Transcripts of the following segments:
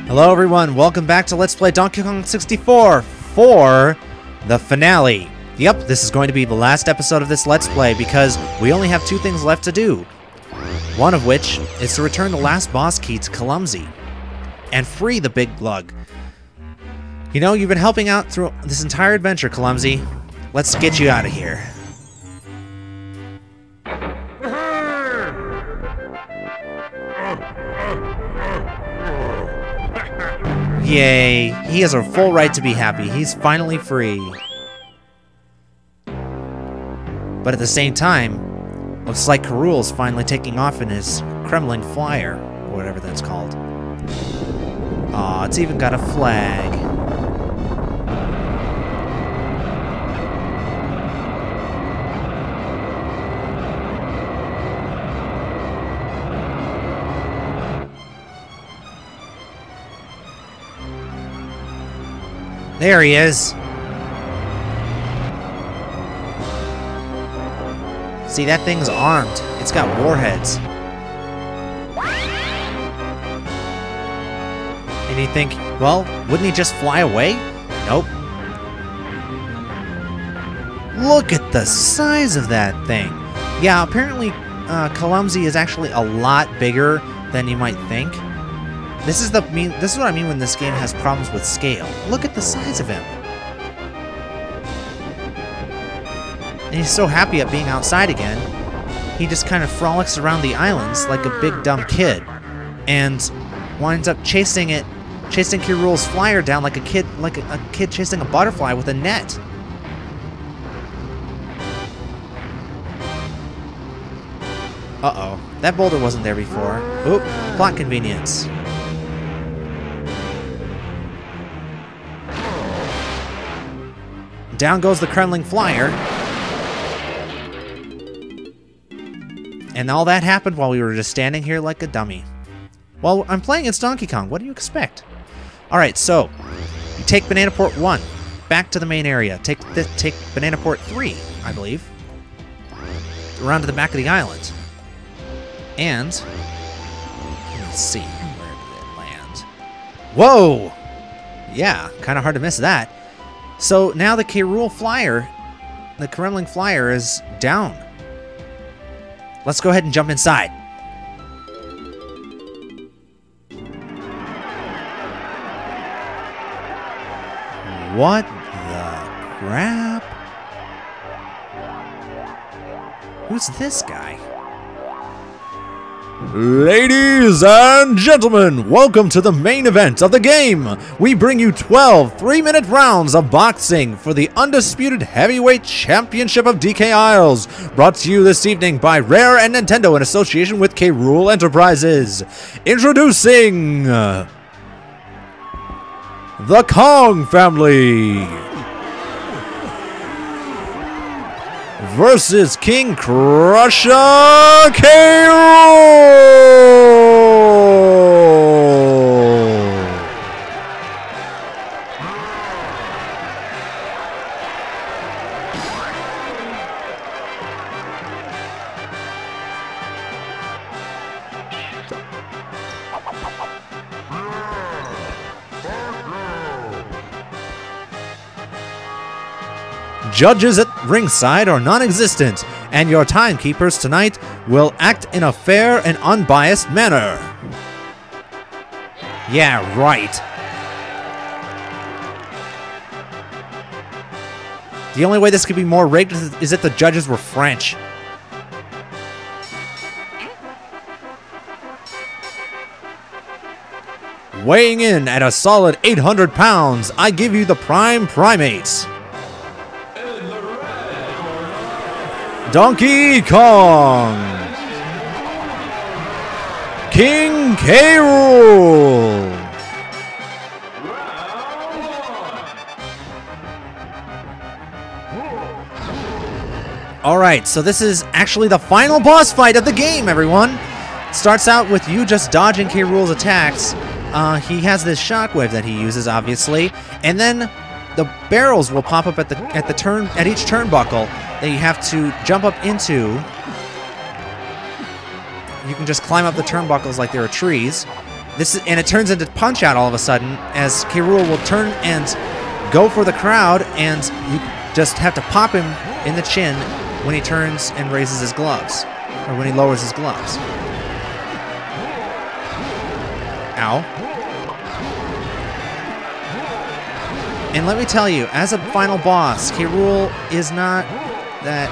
Hello everyone, welcome back to Let's Play Donkey Kong 64 for the finale. Yep, this is going to be the last episode of this Let's Play because we only have two things left to do. One of which is to return the last boss key to Clumsy and free the big lug. You know, you've been helping out through this entire adventure, Clumsy. Let's get you out of here. Yay, he has a full right to be happy. He's finally free. But at the same time, looks like K.Rool's finally taking off in his Kremlin flyer, or whatever that's called. Aw, it's even got a flag. There he is. See, that thing's armed. It's got warheads. And you think, well, wouldn't he just fly away? Nope. Look at the size of that thing. Yeah, apparently Clumsy is actually a lot bigger than you might think. This is what I mean when this game has problems with scale. Look at the size of him. And he's so happy at being outside again, he just kind of frolics around the islands like a big dumb kid, and winds up chasing K.Rool's flyer down like a kid chasing a butterfly with a net. Uh-oh, that boulder wasn't there before. Oop, plot convenience. Down goes the Kremlin flyer. And all that happened while we were just standing here like a dummy. Well, I'm playing as Donkey Kong. What do you expect? Alright, so you take Banana Port 1 back to the main area. Take Banana Port 3, I believe, around to the back of the island. And let's see, where did it land? Whoa! Yeah, kind of hard to miss that. So now the K.Rool flyer, the Kremlin flyer, is down. Let's go ahead and jump inside. What the crap? Who's this guy? Ladies and gentlemen, welcome to the main event of the game. We bring you 12 3-minute rounds of boxing for the undisputed heavyweight championship of DK Isles, brought to you this evening by Rare and Nintendo in association with K.Rool Enterprises. Introducing the Kong family versus King Crusher K.Rool. Judges at ringside are non-existent, and your timekeepers tonight will act in a fair and unbiased manner. Yeah, right. The only way this could be more rigged is if the judges were French. Weighing in at a solid 800 pounds, I give you the Prime Primates. Donkey Kong, King K.Rool. Alright, so this is actually the final boss fight of the game, everyone. Starts out with you just dodging K.Rool's attacks. He has this shockwave that he uses, obviously, and then the barrels will pop up at each turnbuckle that you have to jump up into. You can just climb up the turnbuckles like there are trees, And it turns into Punch-Out all of a sudden, as K.Rool will turn and go for the crowd, and you just have to pop him in the chin when he turns and raises his gloves, or when he lowers his gloves. Ow. And let me tell you, as a final boss, K.Rool is not that,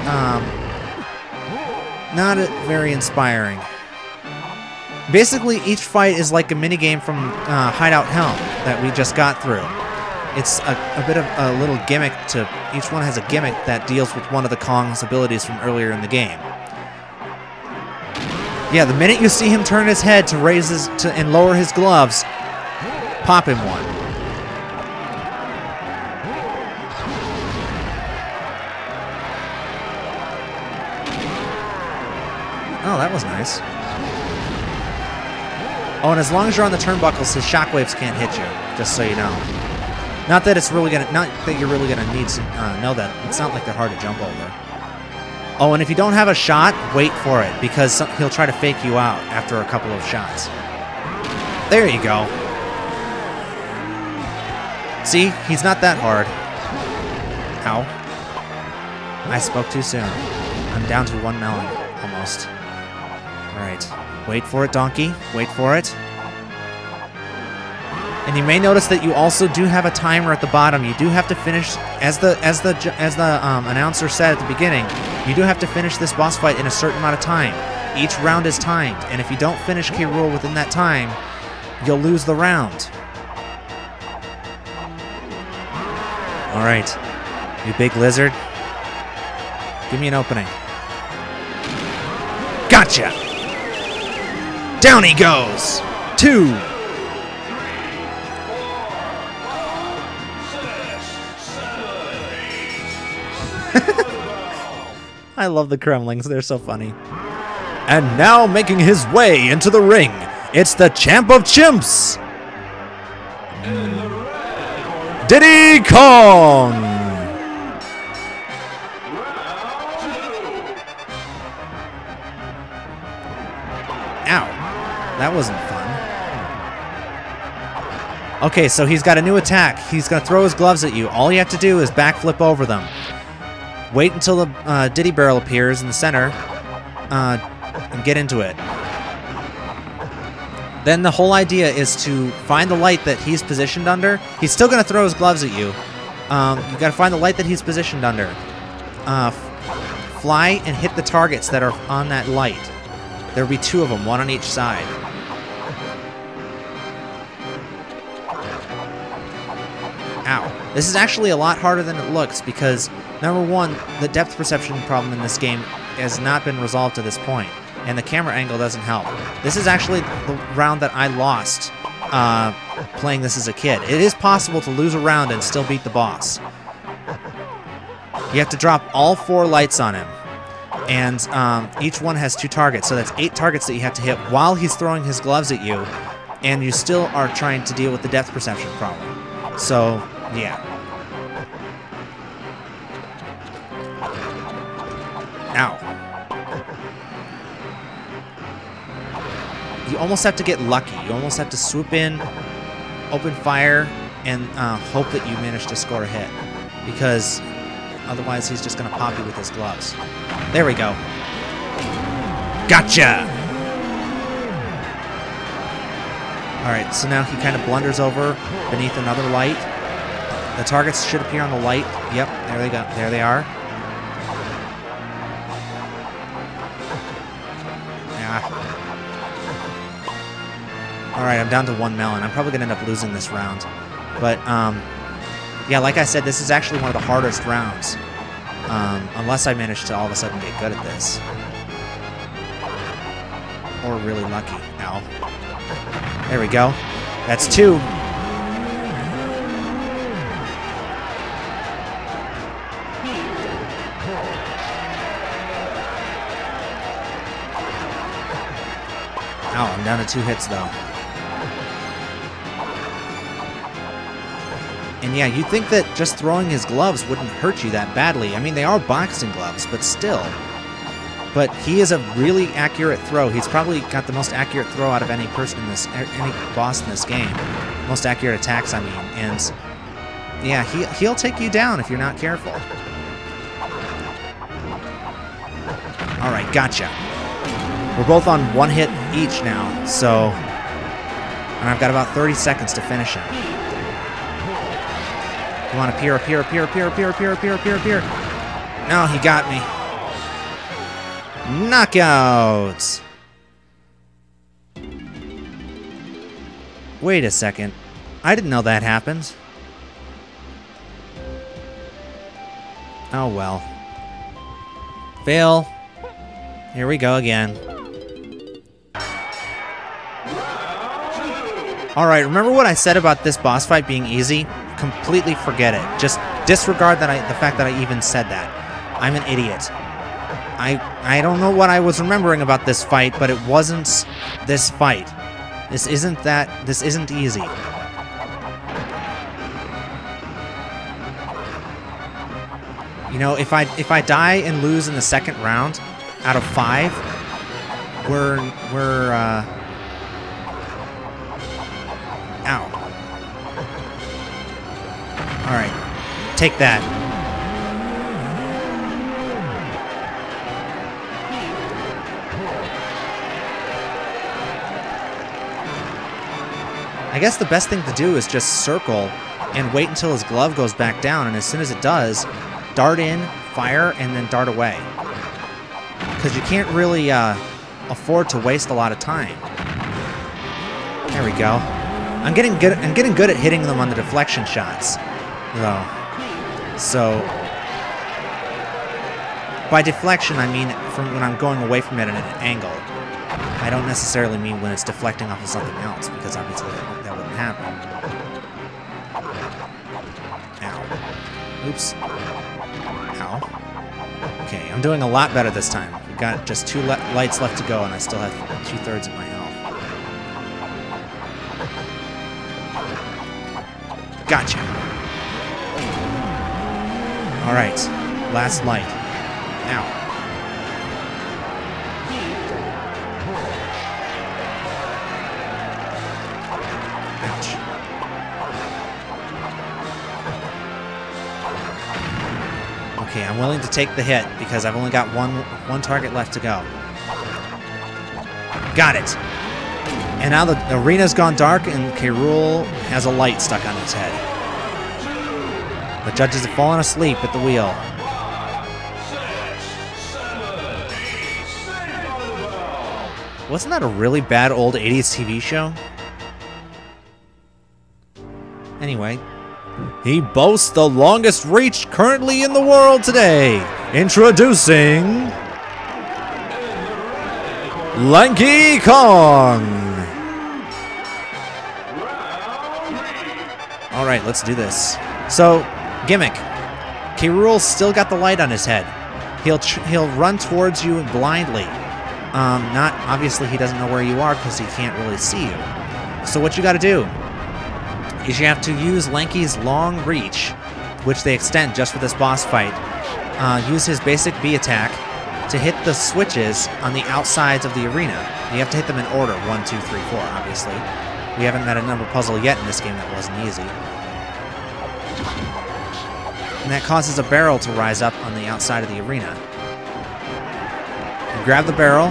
not very inspiring. Basically, each fight is like a minigame from Hideout Helm that we just got through. It's a bit of a little gimmick to... Each one has a gimmick that deals with one of the Kong's abilities from earlier in the game. Yeah, the minute you see him turn his head to raise his... and lower his gloves, pop him one. Oh, that was nice. Oh, and as long as you're on the turnbuckles, his shockwaves can't hit you, just so you know. Not that it's really gonna, not that you're really gonna need to know that. It's not like they're hard to jump over. Oh, and if you don't have a shot, wait for it, because he'll try to fake you out after a couple of shots. There you go. See, he's not that hard. Ow. I spoke too soon. I'm down to 1 melon, almost. Alright. Wait for it, Donkey. Wait for it. And you may notice that you also do have a timer at the bottom. You do have to finish, as the announcer said at the beginning, you do have to finish this boss fight in a certain amount of time. Each round is timed, and if you don't finish K.Rool within that time, you'll lose the round. Alright. You big lizard. Give me an opening. Gotcha! Down he goes! 2! I love the Kremlings, they're so funny. And now making his way into the ring, it's the champ of chimps! Diddy Kong! Ow. That wasn't fun. Okay, so he's got a new attack. He's going to throw his gloves at you. All you have to do is backflip over them. Wait until the Diddy barrel appears in the center and get into it. Then the whole idea is to find the light that he's positioned under. He's still going to throw his gloves at you. You got to find the light that he's positioned under. Fly and hit the targets that are on that light. There'll be 2 of them, 1 on each side. Ow. This is actually a lot harder than it looks because, number 1, the depth perception problem in this game has not been resolved to this point, and the camera angle doesn't help. This is actually the round that I lost playing this as a kid. It is possible to lose a round and still beat the boss. You have to drop all 4 lights on him, and each one has 2 targets, so that's 8 targets that you have to hit while he's throwing his gloves at you, and you still are trying to deal with the depth perception problem. So, yeah. Ow. You almost have to get lucky. You almost have to swoop in, open fire, and hope that you manage to score a hit. Because otherwise he's just going to pop you with his gloves. There we go. Gotcha! Alright, so now he kind of blunders over beneath another light. The targets should appear on the light. Yep, there they go. There they are. Alright, I'm down to 1 melon. I'm probably going to end up losing this round. But, yeah, like I said, this is actually one of the hardest rounds. Unless I manage to all of a sudden get good at this. Or really lucky. Ow. There we go. That's 2. Ow, I'm down to 2 hits, though. And yeah, you'd think that just throwing his gloves wouldn't hurt you that badly. I mean, they are boxing gloves, but still. but he is a really accurate throw. He's probably got the most accurate throw out of any person in this, any boss in this game. Most accurate attacks, I mean. And yeah, he'll take you down if you're not careful. All right, gotcha. We're both on one hit each now, so, and I've got about 30 seconds to finish him. Come on, appear. No, he got me. Knockout! Wait a second. I didn't know that happened. Oh well. Fail. Here we go again. Alright, remember what I said about this boss fight being easy? Completely forget it. Just disregard that the fact that I even said that. I'm an idiot. I don't know what I was remembering about this fight, but it wasn't this fight. This isn't easy. You know, if I die and lose in the second round out of 5, we're ow. All right. Take that. I guess the best thing to do is just circle and wait until his glove goes back down, and as soon as it does, dart in, fire, and then dart away. Because you can't really afford to waste a lot of time. There we go. I'm getting good at hitting them on the deflection shots, though. So by deflection, I mean from when I'm going away from it at an angle. I don't necessarily mean when it's deflecting off of something else, because obviously that wouldn't happen. Ow. Oops. Ow. Okay, I'm doing a lot better this time. We've got just 2 lights left to go, and I still have 2/3 of my health. Gotcha. Alright, last light. Ow. Okay, I'm willing to take the hit because I've only got one target left to go. Got it. And now the arena's gone dark and K.Rool has a light stuck on his head. The judges have fallen asleep at the wheel. Wasn't that a really bad old 80s TV show? Anyway. He boasts the longest reach currently in the world today. Introducing Lanky Kong. All right, let's do this. So, gimmick. K.Rool still got the light on his head. He'll run towards you blindly. Not obviously he doesn't know where you are because he can't really see you. So what you got to do is you have to use Lanky's long reach, which they extend just for this boss fight. Use his basic B attack to hit the switches on the outsides of the arena. You have to hit them in order, 1, 2, 3, 4, obviously. We haven't met a number puzzle yet in this game that wasn't easy. And that causes a barrel to rise up on the outside of the arena. You grab the barrel.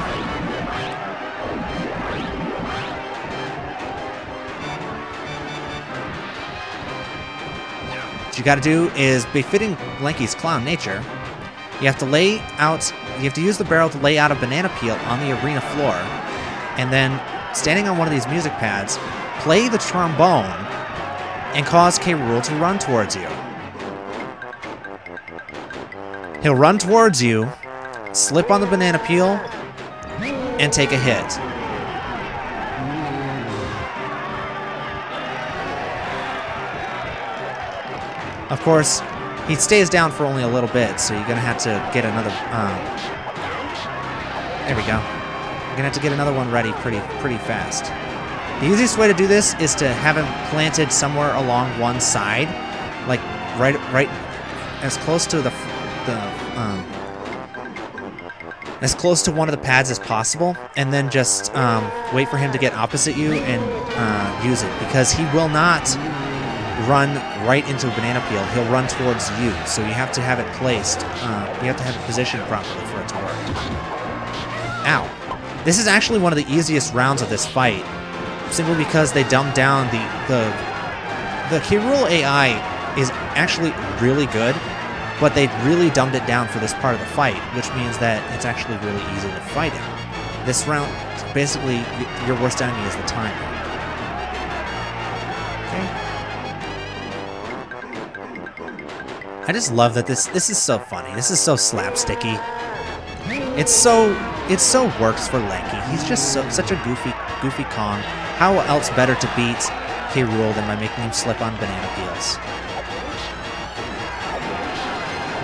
What you gotta do is, befitting Lanky's clown nature, you have to use the barrel to lay out a banana peel on the arena floor, and then, standing on one of these music pads, play the trombone and cause K.Rool to run towards you. He'll run towards you, slip on the banana peel, and take a hit. Of course, he stays down for only a little bit, so you're gonna have to get another. There we go. You're gonna have to get another one ready pretty fast. The easiest way to do this is to have him planted somewhere along one side, like right as close to as close to one of the pads as possible, and then just wait for him to get opposite you and use it, because he will not run right into a banana peel. He'll run towards you, so you have to have it placed. You have to have it positioned properly for it to work. Ow. This is actually one of the easiest rounds of this fight, simply because they dumbed down the K.Rool AI is actually really good, but they really dumbed it down for this part of the fight, which means that it's actually really easy to fight him. This round, basically, your worst enemy is the timer. I just love that this is so funny. This is so slapsticky. It so works for Lanky. He's just such a goofy Kong. How else better to beat K.Rool than by making him slip on banana peels?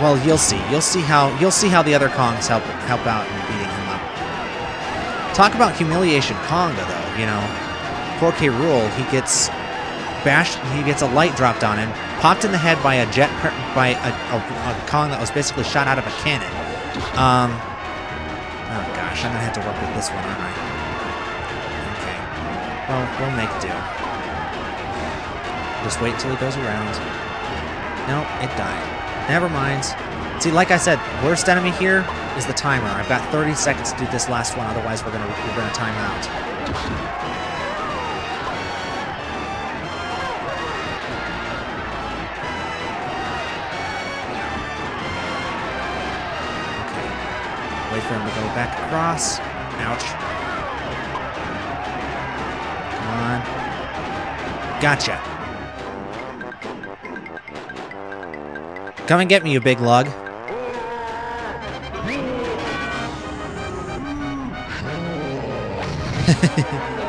Well, you'll see. You'll see how the other Kongs help out in beating him up. Talk about humiliation Konga, though. You know, poor K.Rool, he gets bashed. He gets a light dropped on him, popped in the head by a Kong that was basically shot out of a cannon. Oh gosh, I'm gonna have to work with this one, aren't I? Okay. Well, we'll make do. Just wait until he goes around. Nope, it died. Never mind. See, like I said, worst enemy here is the timer. I've got 30 seconds to do this last one, otherwise we're gonna time out. Wait for him to go back across. Ouch. Come on. Gotcha. Come and get me, you big lug.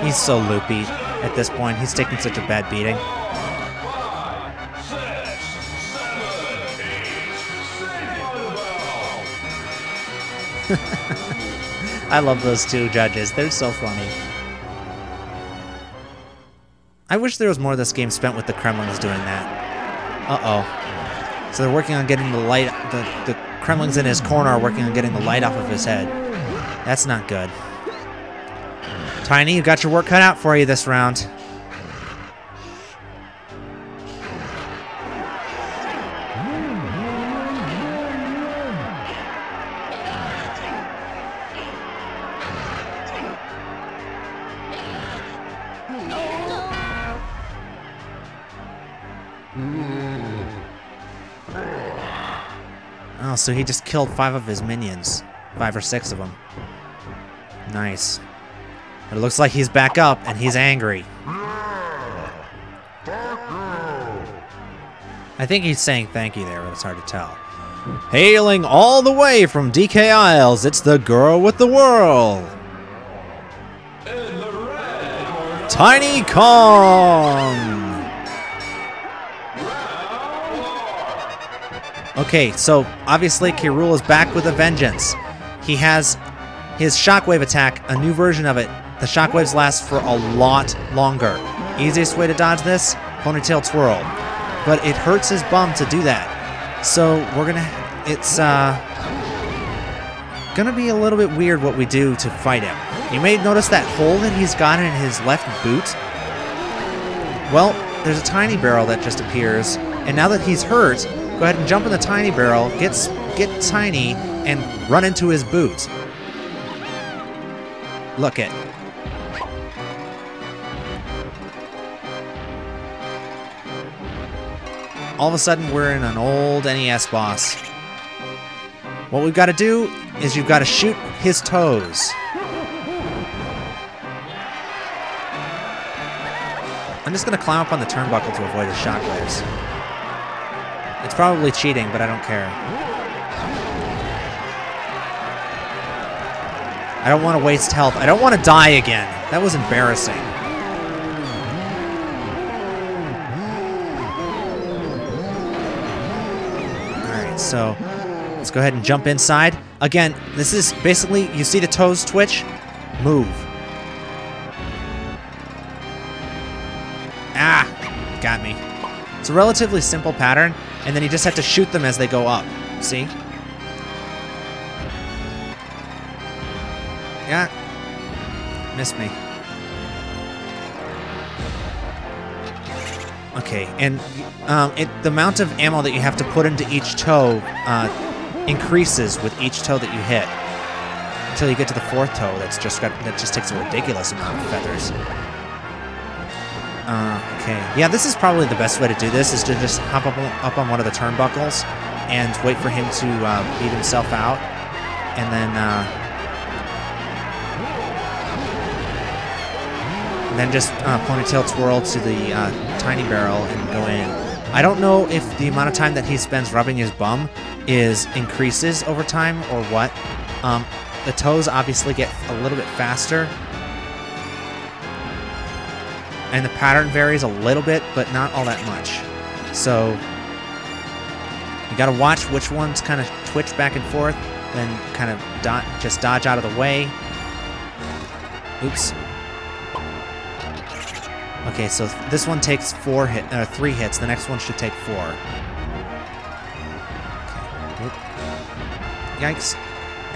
He's so loopy at this point. He's taking such a bad beating. I love those two judges. They're so funny. I wish there was more of this game spent with the Kremlings doing that. Uh-oh. So they're working on getting the light... The Kremlings in his corner are working on getting the light off of his head. That's not good. Tiny, you got your work cut out for you this round. Oh, so he just killed 5 of his minions. 5 or 6 of them. Nice. But it looks like he's back up, and he's angry. I think he's saying thank you there, but it's hard to tell. Hailing all the way from DK Isles, it's the girl with the whirl. Tiny Kong! Okay, so obviously K.Rool is back with a vengeance. He has his shockwave attack, a new version of it. The shockwaves last for a lot longer. Easiest way to dodge this? Ponytail twirl. But it hurts his bum to do that. So we're gonna... It's gonna be a little bit weird what we do to fight him. You may notice that hole that he's got in his left boot. Well, there's a tiny barrel that just appears. And now that he's hurt... Go ahead and jump in the tiny barrel, get Tiny, and run into his boot. Look it. All of a sudden, we're in an old NES boss. What we've got to do is you've got to shoot his toes. I'm just going to climb up on the turnbuckle to avoid his shockwaves. It's probably cheating, but I don't care. I don't want to waste health. I don't want to die again. That was embarrassing. Alright, so let's go ahead and jump inside. Again, this is basically, you see the toes twitch? Move. Ah! Got me. It's a relatively simple pattern, and then you just have to shoot them as they go up. See? Yeah. Missed me. Okay, and the amount of ammo that you have to put into each toe increases with each toe that you hit until you get to the fourth toe. That just takes a ridiculous amount of feathers. Okay, yeah, this is probably the best way to do this, is to just hop up on one of the turnbuckles and wait for him to beat himself out, and then just ponytail twirl to the tiny barrel and go in. I don't know if the amount of time that he spends rubbing his bum increases over time or what. The toes obviously get a little bit faster, and the pattern varies a little bit, but not all that much. So you gotta watch which ones kind of twitch back and forth, then kind of just dodge out of the way. Oops. Okay, so this one takes 3 hits. The next one should take 4. Okay. Oop. Yikes.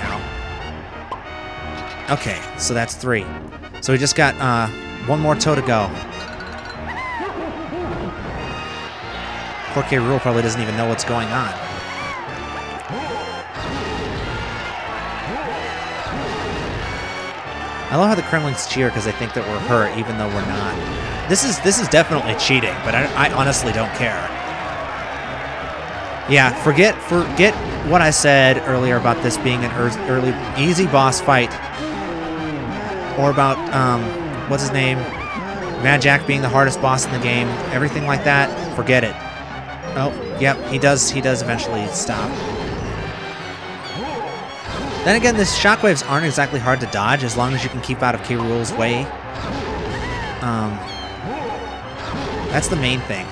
Ow. Okay, so that's 3. So we just got 1 more toe to go. Poor K.Rool probably doesn't even know what's going on. I love how the Kremlings cheer because they think that we're hurt, even though we're not. This is definitely cheating, but I honestly don't care. Yeah, forget what I said earlier about this being an early easy boss fight, or about what's his name, Mad Jack being the hardest boss in the game. Everything like that, forget it. Oh, yep, he does eventually stop. Then again, the shockwaves aren't exactly hard to dodge as long as you can keep out of K.Rool's way. That's the main thing.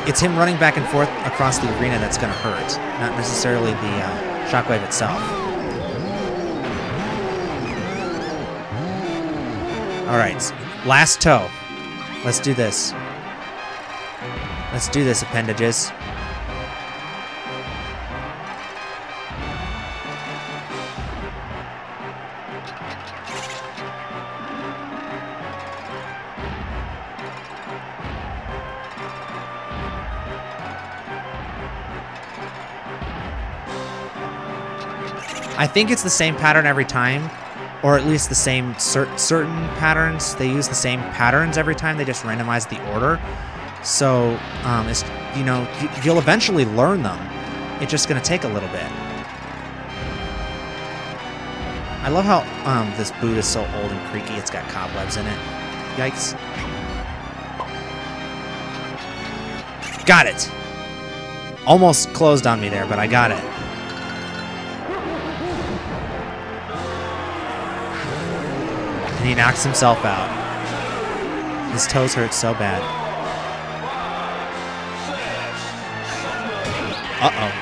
It's him running back and forth across the arena that's going to hurt, not necessarily the shockwave itself. Alright, last toe. Let's do this. Let's do this, appendages. I think it's the same pattern every time, or at least the same certain patterns. They use the same patterns every time. They just randomize the order. So, it's, you know, you'll eventually learn them. It's just going to take a little bit. I love how this boot is so old and creaky. It's got cobwebs in it. Yikes. Got it. Almost closed on me there, but I got it. And he knocks himself out. His toes hurt so bad. Uh-oh.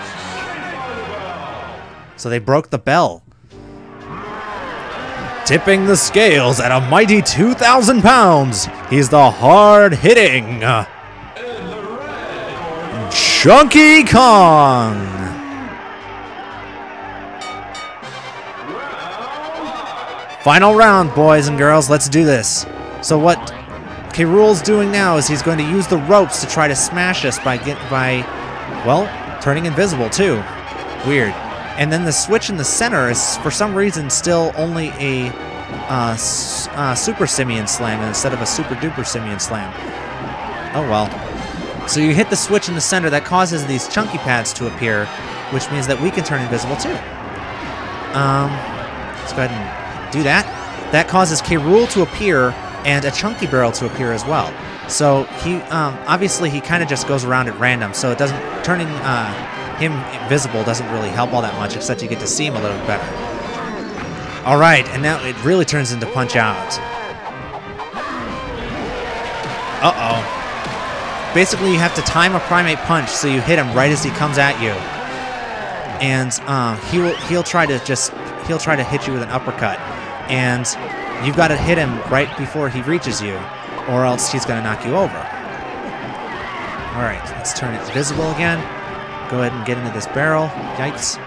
So they broke the bell. Tipping the scales at a mighty 2,000 pounds, he's the hard-hitting Chunky Kong. Final round, boys and girls. Let's do this. So what K.Rool's doing now is he's going to use the ropes to try to smash us by well, turning invisible too. Weird. And then the switch in the center is, for some reason, still only a Super Simian Slam instead of a Super Duper Simian Slam. Oh well. So you hit the switch in the center, that causes these chunky pads to appear, which means that we can turn invisible too. Let's go ahead and do that. That causes K.Rool to appear and a chunky barrel to appear as well. So he obviously he kind of just goes around at random, so it doesn't turning him invisible doesn't really help all that much, except you get to see him a little bit better. All right, and now it really turns into Punch Out. Uh-oh. Basically, you have to time a primate punch so you hit him right as he comes at you, and he'll try to hit you with an uppercut, and you've got to hit him right before he reaches you, or else he's going to knock you over. All right, let's turn it visible again. Go ahead and get into this barrel. Yikes.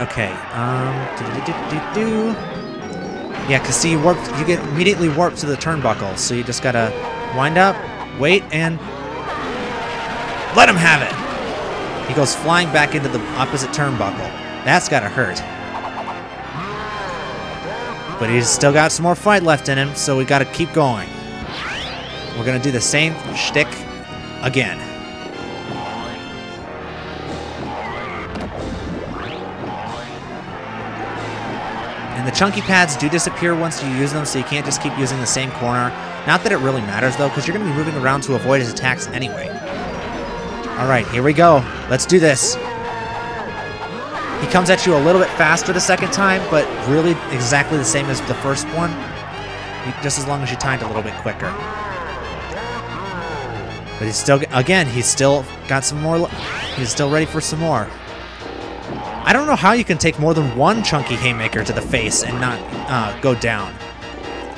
Okay. Yeah, because see, you get immediately warped to the turnbuckle, so you just gotta wind up, wait, and let him have it. He goes flying back into the opposite turnbuckle. That's gotta hurt. But he's still got some more fight left in him, so we gotta keep going. We're gonna do the same shtick again. And the chunky pads do disappear once you use them, so you can't just keep using the same corner. Not that it really matters, though, because you're going to be moving around to avoid his attacks anyway. Alright, here we go. Let's do this. He comes at you a little bit faster the second time, but really exactly the same as the first one. Just as long as you timed a little bit quicker. But he's still, again, he's still got some more. He's still ready for some more. I don't know how you can take more than one chunky haymaker to the face and not go down.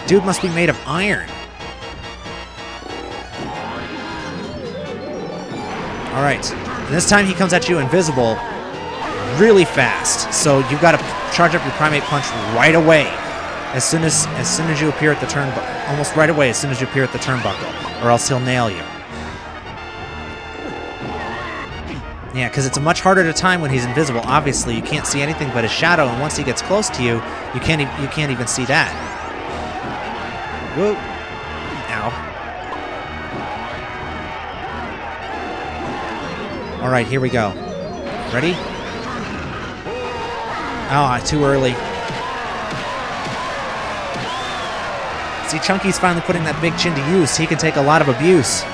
Dude must be made of iron. Alright, this time he comes at you invisible really fast, so you've got to charge up your primate punch right away. As soon as you appear at the turnbuckle. Almost right away as soon as you appear at the turnbuckle, or else he'll nail you. Yeah, because it's much harder to time when he's invisible. Obviously, you can't see anything but his shadow, and once he gets close to you, you can't even see that. Whoa. Ow. Alright, here we go. Ready? Oh, too early. See, Chunky's finally putting that big chin to use. He can take a lot of abuse.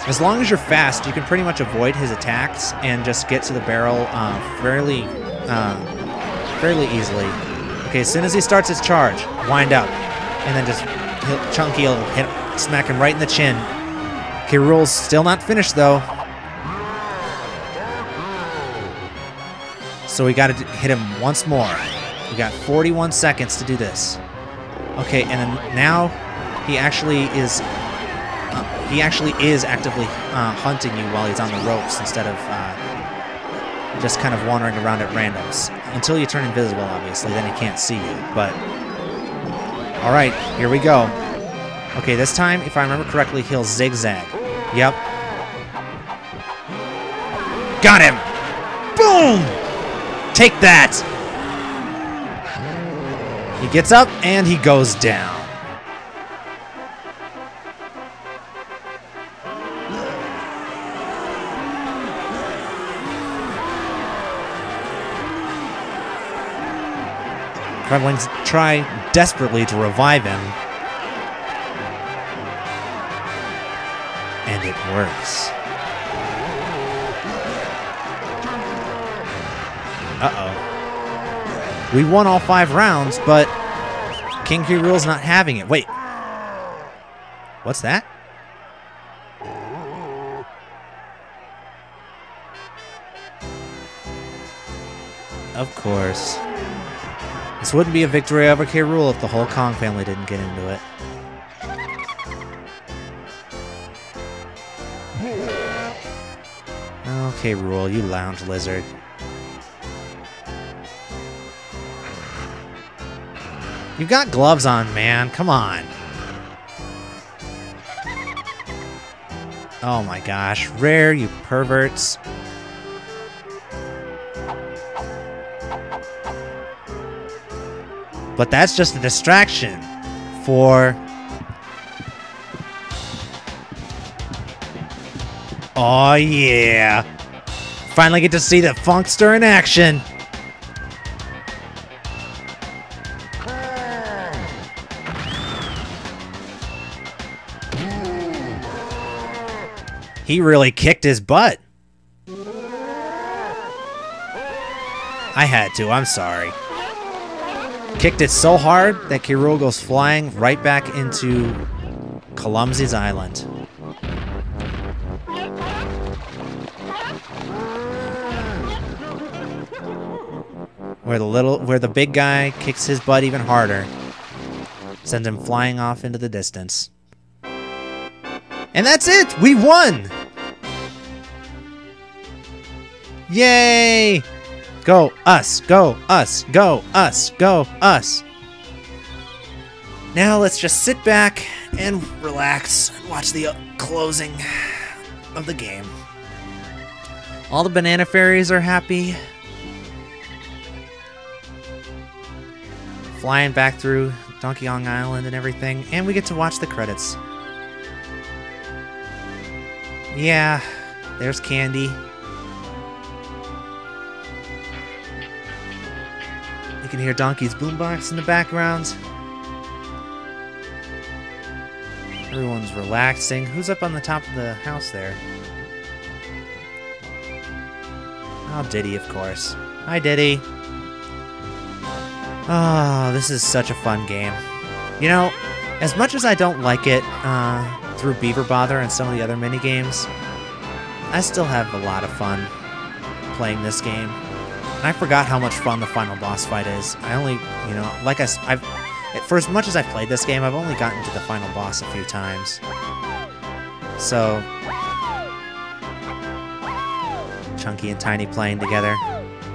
As long as you're fast, you can pretty much avoid his attacks and just get to the barrel fairly easily. Okay, as soon as he starts his charge, wind up, and then just Chunky will smack him right in the chin. K.Rool's still not finished though, so we got to hit him once more. We got 41 seconds to do this. Okay, and then now he actually is. He actually is actively hunting you while he's on the ropes instead of just kind of wandering around at randoms. Until you turn invisible, obviously, then he can't see you. But, alright, here we go. Okay, this time, if I remember correctly, he'll zigzag. Yep. Got him! Boom! Take that! He gets up, and he goes down. Gremlins try desperately to revive him. And it works. Uh-oh. We won all 5 rounds, but King K.Rool's not having it. Wait. What's that? Of course. This wouldn't be a victory over K.Rool if the whole Kong family didn't get into it. Oh, K.Rool, you lounge lizard. You got gloves on, man. Come on. Oh my gosh. Rare, you perverts. But that's just a distraction for... Oh yeah! Finally get to see the Funkster in action! He really kicked his butt. I had to, I'm sorry. Kicked it so hard that K.Rool goes flying right back into Clumsy's Island. Where the big guy kicks his butt even harder, sends him flying off into the distance. And that's it! We won! Yay! Go us! Go us! Go us! Go us! Now let's just sit back and relax and watch the closing of the game. All the banana fairies are happy. Flying back through Donkey Kong Island and everything, and we get to watch the credits. Yeah, there's Candy. You can hear Donkey's boombox in the background. Everyone's relaxing. Who's up on the top of the house there? Oh, Diddy, of course. Hi, Diddy. Oh, this is such a fun game. You know, as much as I don't like it through Beaver Bother and some of the other mini-games, I still have a lot of fun playing this game. And I forgot how much fun the final boss fight is. I only, you know, like for as much as I've played this game, I've only gotten to the final boss a few times. So, Chunky and Tiny playing together.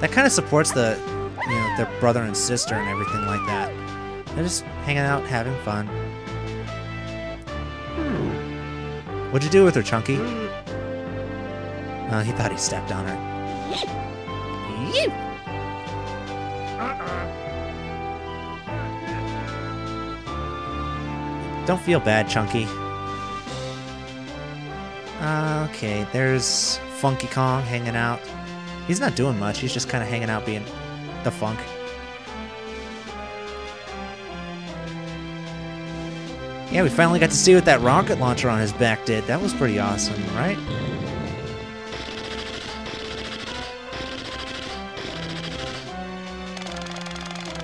That kind of supports the, you know, their brother and sister and everything like that. They're just hanging out, having fun. What'd you do with her, Chunky? He thought he stepped on her. Don't feel bad, Chunky. Okay, there's Funky Kong hanging out. He's not doing much, he's just kind of hanging out being the funk. Yeah, we finally got to see what that rocket launcher on his back did. That was pretty awesome, right?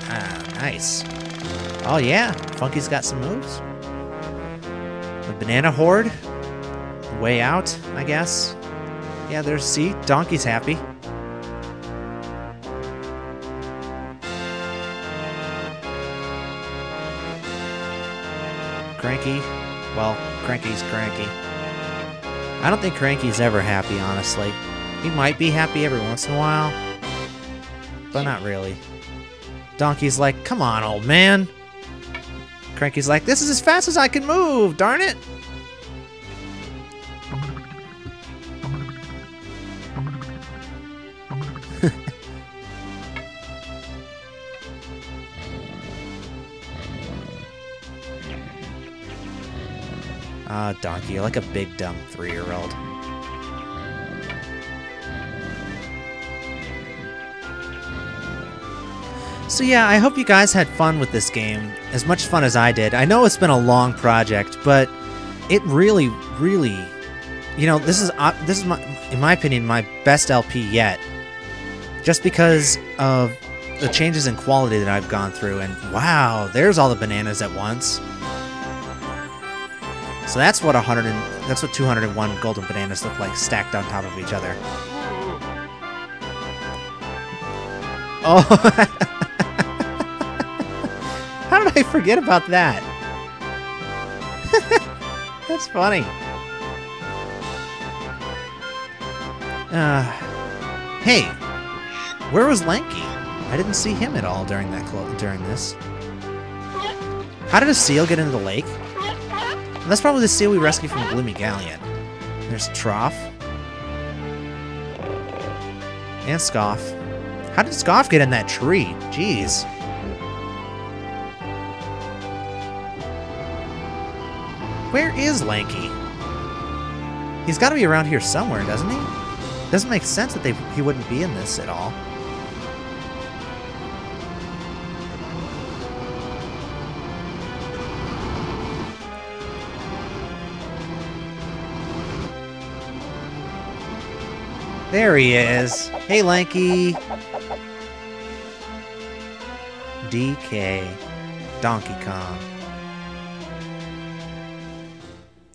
Ah, nice. Oh yeah, Funky's got some moves. The banana horde. Way out, I guess. Yeah, there's, see, Donkey's happy. Cranky. Well, Cranky's cranky. I don't think Cranky's ever happy, honestly. He might be happy every once in a while, but not really. Donkey's like, come on, old man. Cranky's like, this is as fast as I can move, darn it. Ah, Donkey, you're like a big dumb 3-year-old. So yeah, I hope you guys had fun with this game, as much fun as I did. I know it's been a long project, but it really, really, you know, this is my, in my opinion, my best LP yet. Just because of the changes in quality that I've gone through, and wow, there's all the bananas at once. So that's what 201 golden bananas look like stacked on top of each other. Oh, how did I forget about that? That's funny. Hey, where was Lanky? I didn't see him at all during this. How did a seal get into the lake? That's probably the seal we rescued from Gloomy Galleon. There's Trough. And Scoff. How did Scoff get in that tree? Jeez. Where is Lanky? He's got to be around here somewhere, doesn't he? Doesn't make sense that he wouldn't be in this at all. There he is. Hey, Lanky. DK. Donkey Kong.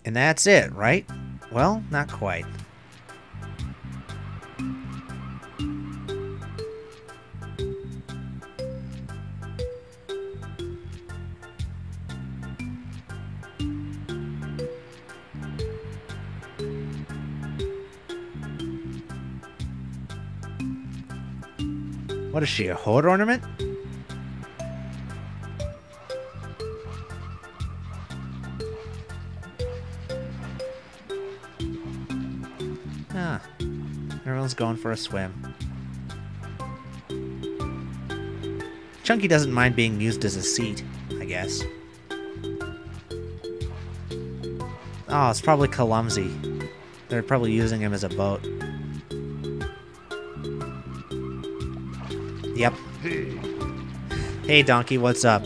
And that's it, right? Well, not quite. What is she, a hoard ornament? Ah, everyone's going for a swim. Chunky doesn't mind being used as a seat, I guess. Oh, it's probably clumsy. They're probably using him as a boat. Yep. Hey, Donkey, what's up?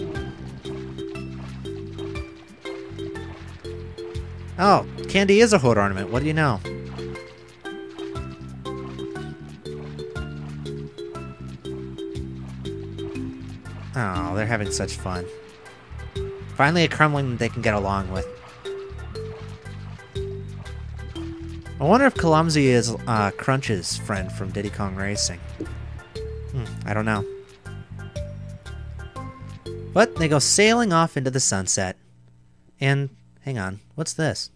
Oh, Candy is a hood ornament. What do you know? Oh, they're having such fun. Finally a crumbling that they can get along with. I wonder if Clumsy is Crunch's friend from Diddy Kong Racing. I don't know. But they go sailing off into the sunset. And, hang on, what's this?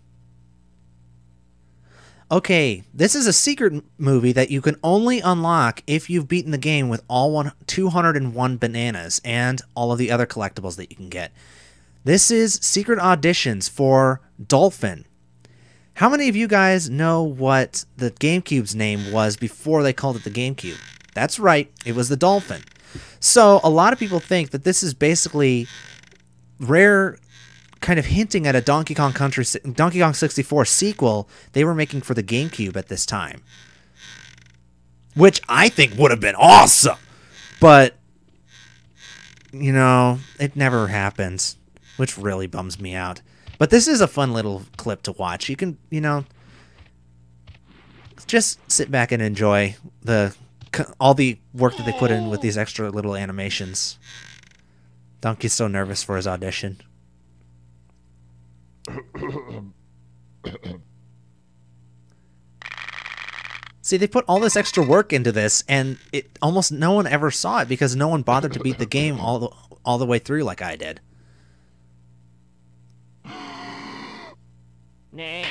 Okay, this is a secret movie that you can only unlock if you've beaten the game with all 201 bananas and all of the other collectibles that you can get. This is secret auditions for Dolphin. How many of you guys know what the GameCube's name was before they called it the GameCube? That's right, it was the Dolphin. So a lot of people think that this is basically Rare kind of hinting at a Donkey Kong 64 sequel they were making for the GameCube at this time. Which I think would have been awesome. But, you know, it never happens, which really bums me out. But this is a fun little clip to watch. You can, you know, just sit back and enjoy all the work that they put in with these extra little animations. Donkey's so nervous for his audition. See, they put all this extra work into this, and almost no one ever saw it because no one bothered to beat the game all the way through like I did. Next.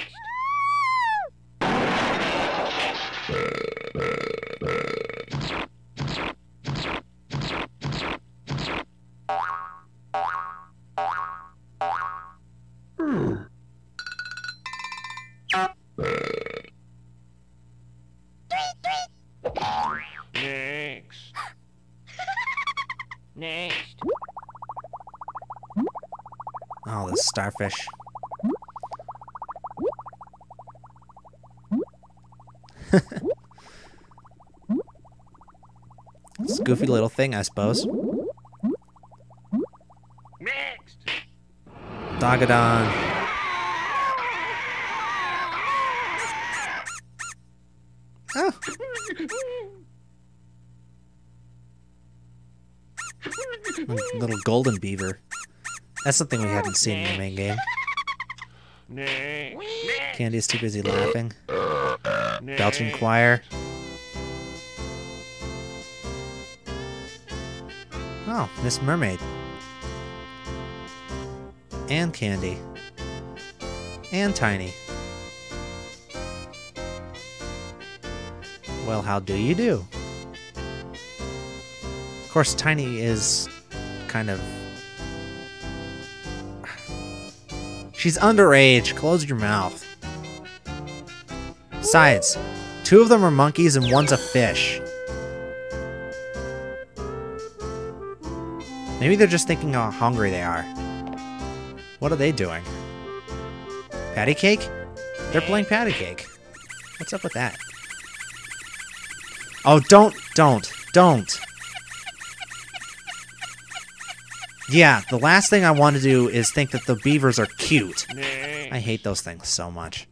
Next. Next. Oh, this starfish. It's a goofy little thing, I suppose. Next. Dogadon. Oh. Little golden beaver. That's something we hadn't seen in the main game. Next. Candy's too busy laughing. Belching choir. Oh, Miss Mermaid. And Candy. And Tiny. Well, how do you do? Of course, Tiny is kind of... She's underage. Close your mouth. Besides, 2 of them are monkeys and 1's a fish. Maybe they're just thinking how hungry they are. What are they doing? Patty cake? They're playing patty cake. What's up with that? Oh, don't. Yeah, the last thing I want to do is think that the beavers are cute. I hate those things so much.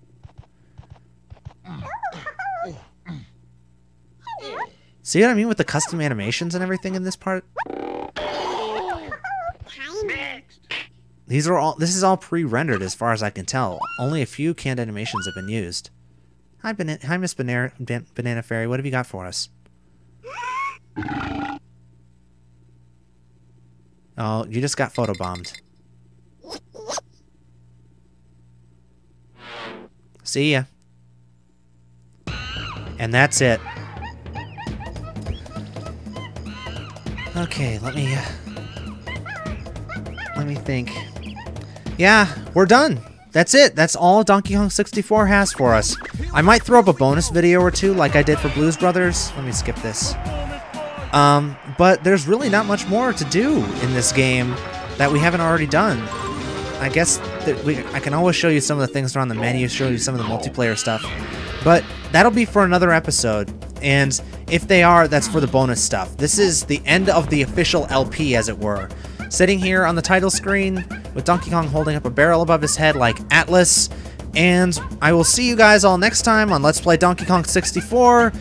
See what I mean with the custom animations and everything in this part? This is all pre-rendered as far as I can tell. Only a few canned animations have been used. Hi, Miss Banana Fairy. What have you got for us? Oh, you just got photobombed. See ya. And that's it. Okay, let me think. Yeah, we're done. That's it. That's all Donkey Kong 64 has for us. I might throw up a bonus video or two like I did for Blues Brothers. Let me skip this. But there's really not much more to do in this game that we haven't already done. I guess that I can always show you some of the things around the menu, show you some of the multiplayer stuff. But that'll be for another episode. And if they are, that's for the bonus stuff. This is the end of the official LP, as it were. Sitting here on the title screen with Donkey Kong holding up a barrel above his head like Atlas. And I will see you guys all next time on Let's Play Donkey Kong 64.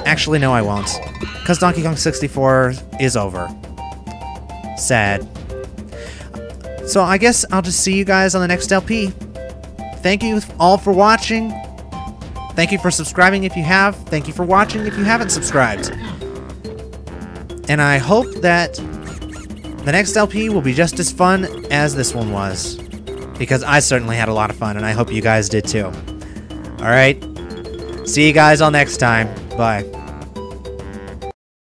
Actually, no, I won't. Because Donkey Kong 64 is over. Sad. So I guess I'll just see you guys on the next LP. Thank you all for watching. Thank you for subscribing if you have. Thank you for watching if you haven't subscribed. And I hope that the next LP will be just as fun as this one was. Because I certainly had a lot of fun, and I hope you guys did too. Alright. See you guys all next time. Bye.